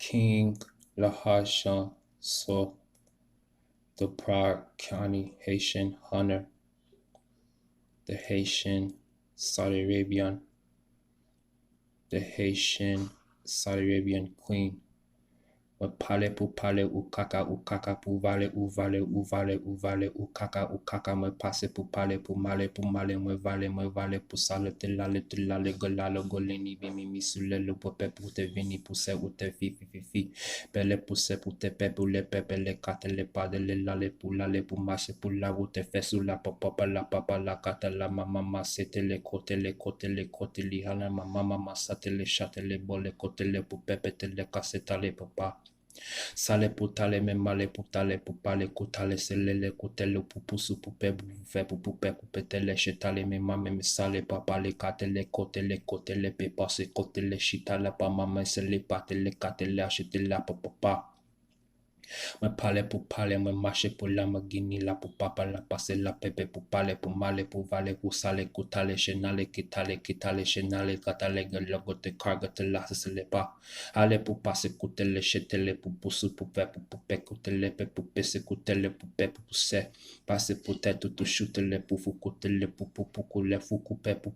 King Lahasha So, the Prague County Haitian Hunter, the Haitian Saudi Arabian, the Haitian Saudi Arabian Queen. Me parle pour parler ou kaka pour valer ou valer ou valer ou kaka me passe pour parler pour maler me valer pour sale te lale golale goleni bimi sule le pope pour te vini pousser ou te fi belle pousser pour te pe pour les pepe les kate les pas de les lale pour marcher pour la route te fait sous la papa la kate la mama c'était les côtés li hala mama sate les chatte les bol les côtés les pour pepe te les cassette les papa. Sale pour tale, même male pour tale, pour parler, koutale, selele, koutele, pour pousser, pour pe, pour faire, pour pétele, chetale, même sale, papa, les katele, kotele, kotele, pe passe, kotele, chitale, pas maman, sele, patele, katele, achete la, papa. Me parler pour parler, me marcher pour la, me guini la, pour papa, la, passer la, pepe, pour parler, pour male, pour valer, pour sale, koutale, chenale, kitale, chenale, katale, logote, cargote, la, se le pas. Allez pour passer, koutele, chetele, pour pousser, pour pe, koutele, pe, pour pese, koutele, pour pe, pour pousser. Passer pour tête, tout choutele, pour fou, koutele, pour couler, fou, couper, pour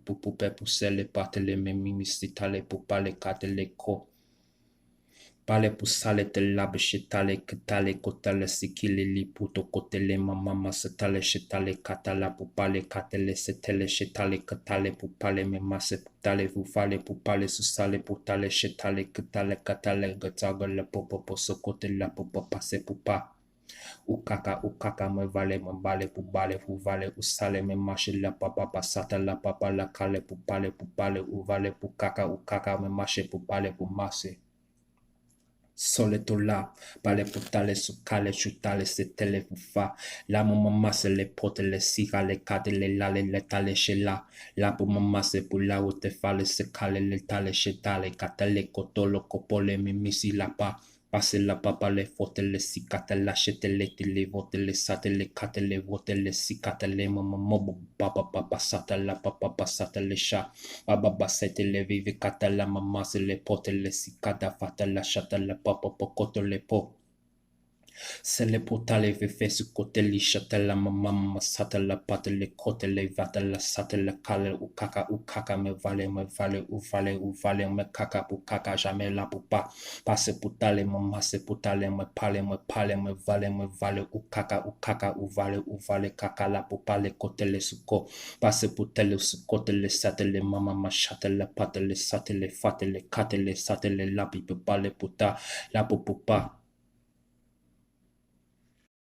pousser, les patele, même mimistitale, pour parler, katele, ko. Pale pour sale te labe chetale ketale kotale sikile li puto kotele mama setale chetale katala pour pale katele setele chetale ketale pour pale me masse tale vous fale pour pale sous sale pour tale chetale ketale katale gataga le popo so kote la popo passe pour pas ou kaka me vale me bale pour bale vous vale ou sale me marche la papa passata la papa la kale pour pale ou vale pour kaka me marche pour pale pour masser. Soletola, pale putale sukale chutale setele fufa, la mama se le pote le sika le kate le lale le tale shela, la pu mama se pula u te fale se kale le tale shetale katale kotolo kopole mimisi la pa. Passe la papa le fote le sikate la chete le tile vote le sate le kate le vote le sikate le mama mobo papa sata la papa sata le sha baba sete le vive kate la mama se le pote le sikata fata la chata la papa koto le po. Se le potale ve fe su kote li chate la mama sata la pate le kote le vata la sate la kale u kaka me vale me kaka pu kaka jamais la pu pa passe putale mama se putale me pale me vale u vale kaka la pu pale kote le suko passe putale su kote le sate le mama chate la pate le sate le fate le kate le sate le la pi pale puta la pu pa.